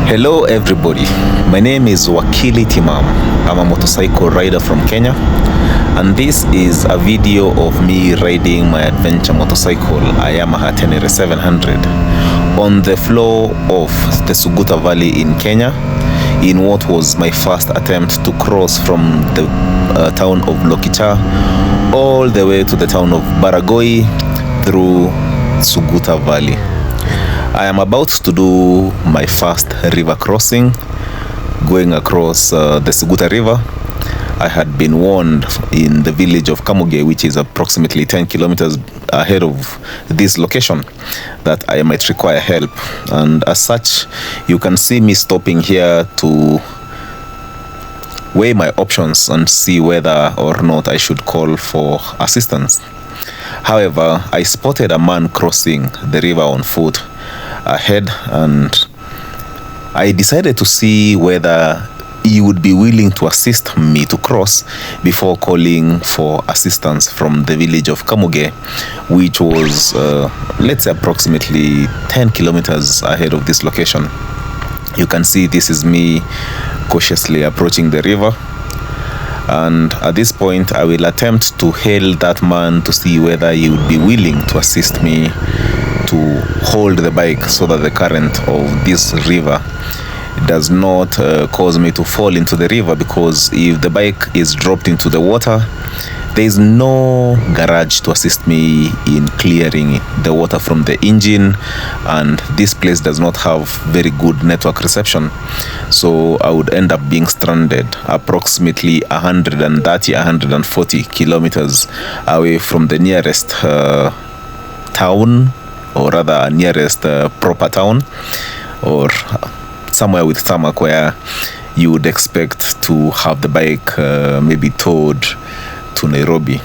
Hello everybody, my name is Wakili Timam. I'm a motorcycle rider from Kenya, and this is a video of me riding my adventure motorcycle, a Yamaha Tenere 700, on the floor of the Suguta Valley in Kenya, in what was my first attempt to cross from the town of Lokicha all the way to the town of Baragoi through Suguta Valley. I am about to do my first river crossing, going across the Suguta River. I had been warned in the village of Kamuge, which is approximately 10 kilometers ahead of this location, that I might require help. And as such, you can see me stopping here to weigh my options and see whether or not I should call for assistance. However, I spotted a man crossing the river on foot ahead, and I decided to see whether he would be willing to assist me to cross before calling for assistance from the village of Kamuge, which was let's say approximately 10 kilometers ahead of this location. You can see this is me cautiously approaching the river, and at this point I will attempt to hail that man to see whether he would be willing to assist me to hold the bike so that the current of this river does not cause me to fall into the river, because if the bike is dropped into the water, there is no garage to assist me in clearing the water from the engine, and this place does not have very good network reception, so I would end up being stranded approximately 130-140 kilometers away from the nearest town, or rather nearest proper town, or somewhere with tarmac where you would expect to have the bike maybe towed to Nairobi.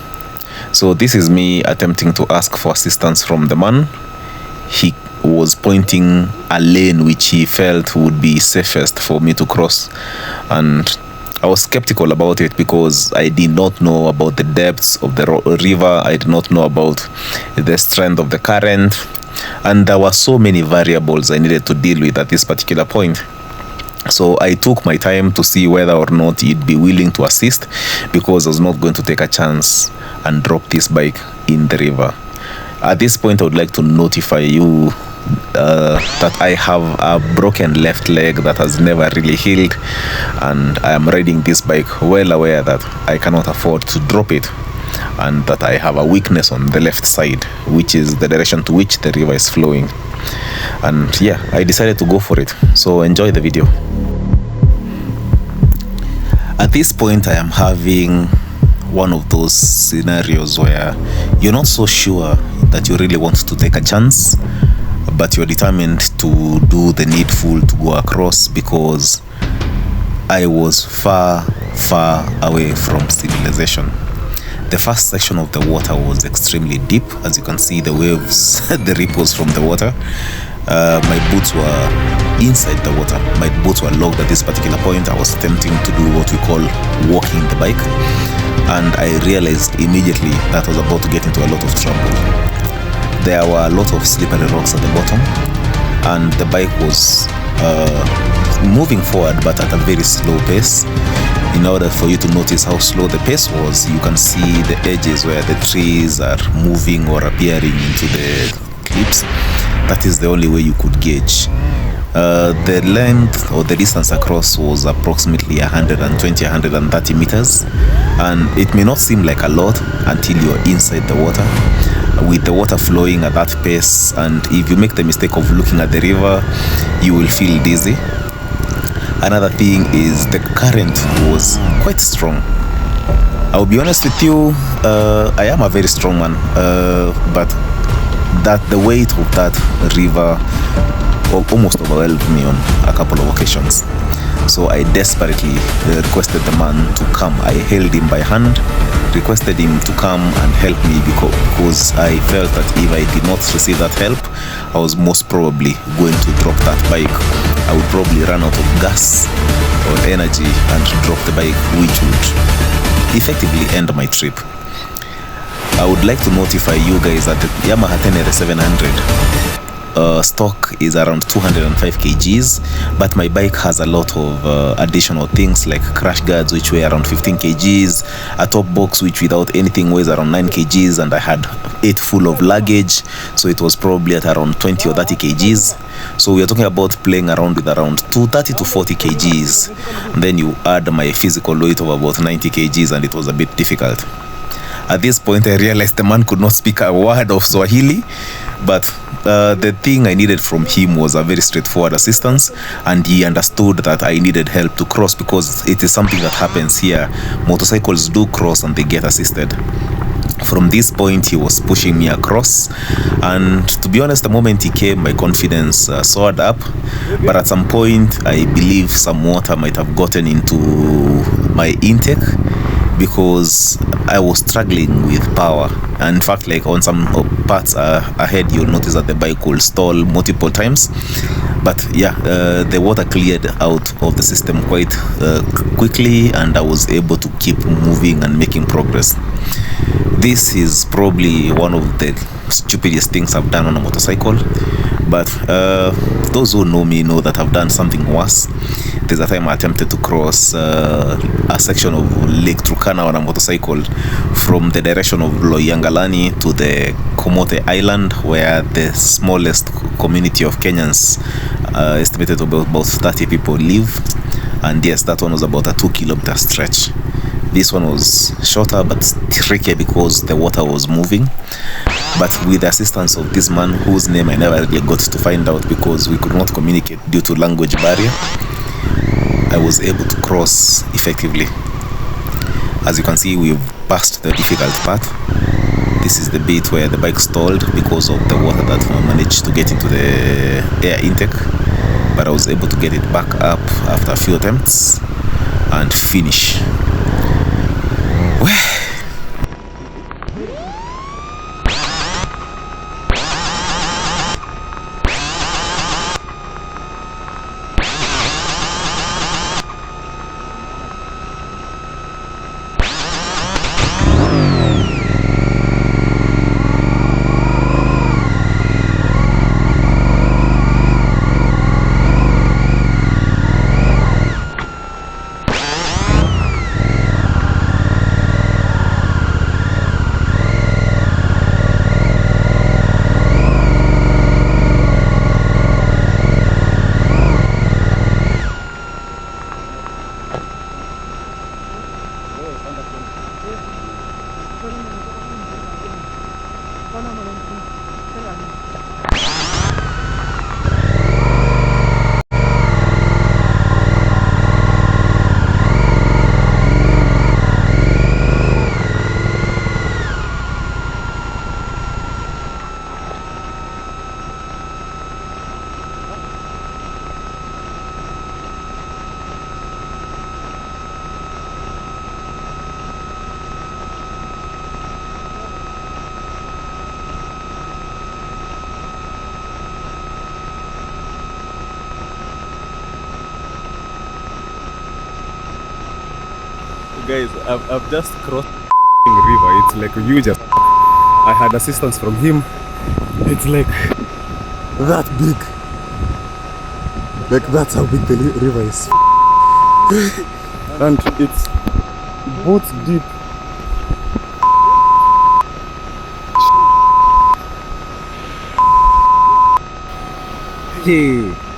So this is me attempting to ask for assistance from the man. He was pointing a lane which he felt would be safest for me to cross, and I was skeptical about it because I did not know about the depths of the river. I did not know about the strength of the current, and there were so many variables I needed to deal with at this particular point. So I took my time to see whether or not he'd be willing to assist, because I was not going to take a chance and drop this bike in the river. At this point, I would like to notify you that I have a broken left leg that has never really healed, and I am riding this bike well aware that I cannot afford to drop it, and that I have a weakness on the left side, which is the direction to which the river is flowing. And yeah, I decided to go for it. So enjoy the video. At this point, I am having one of those scenarios where you're not so sure that you really want to take a chance, but you're determined to do the needful to go across, because I was far away from civilization. The first section of the water was extremely deep. As you can see, the waves, the ripples from the water. My boots were inside the water. My boots were locked at this particular point. I was attempting to do what we call walking the bike, and I realized immediately that I was about to get into a lot of trouble. There were a lot of slippery rocks at the bottom, and the bike was moving forward, but at a very slow pace. In order for you to notice how slow the pace was, you can see the edges where the trees are moving or appearing into the cliffs. That is the only way you could gauge. The length or the distance across was approximately 120-130 meters, and it may not seem like a lot until you're inside the water, with the water flowing at that pace. And if you make the mistake of looking at the river, you will feel dizzy. Another thing is the current was quite strong. I'll be honest with you, I am a very strong man, but that the weight of that river almost overwhelmed me on a couple of occasions. So I desperately requested the man to come. I held him by hand, requested him to come and help me, because I felt that if I did not receive that help, I was most probably going to drop that bike. I would probably run out of gas or energy and drop the bike, which would effectively end my trip. I would like to notify you guys that the Yamaha Tenere 700 stock is around 205 kgs, but my bike has a lot of additional things like crash guards which weigh around 15 kgs, a top box which without anything weighs around 9 kgs, and I had 8 full of luggage, so it was probably at around 20 or 30 kgs. So we are talking about playing around with around 30 to 40 kgs, and then you add my physical weight of about 90 kgs, and it was a bit difficult. At this point I realized the man could not speak a word of Swahili, but the thing I needed from him was a very straightforward assistance, and he understood that I needed help to cross, because it is something that happens here. Motorcycles do cross and they get assisted. From this point he was pushing me across, and to be honest, the moment he came, my confidence soared up. But at some point I believe some water might have gotten into my intake, because I was struggling with power. And in fact, like on some parts ahead, you'll notice that the bike will stall multiple times. But yeah, the water cleared out of the system quite quickly, and I was able to keep moving and making progress. This is probably one of the stupidest things I've done on a motorcycle, but those who know me know that I've done something worse. There's a time I attempted to cross a section of Lake Turkana on a motorcycle from the direction of Loyangalani to the Komote Island, where the smallest community of Kenyans, estimated to about 30 people, live. And yes, that one was about a 2-kilometer stretch. This one was shorter but tricky because the water was moving. But with the assistance of this man, whose name I never really got to find out because we could not communicate due to language barrier, I was able to cross effectively. As you can see, we've passed the difficult part. This is the bit where the bike stalled because of the water that managed to get into the air intake, but I was able to get it back up after a few attempts and finish. Guys, I've just crossed the river. It's like huge. I had assistance from him. It's like that big. Like that's how big the river is. And it's both deep. Hey.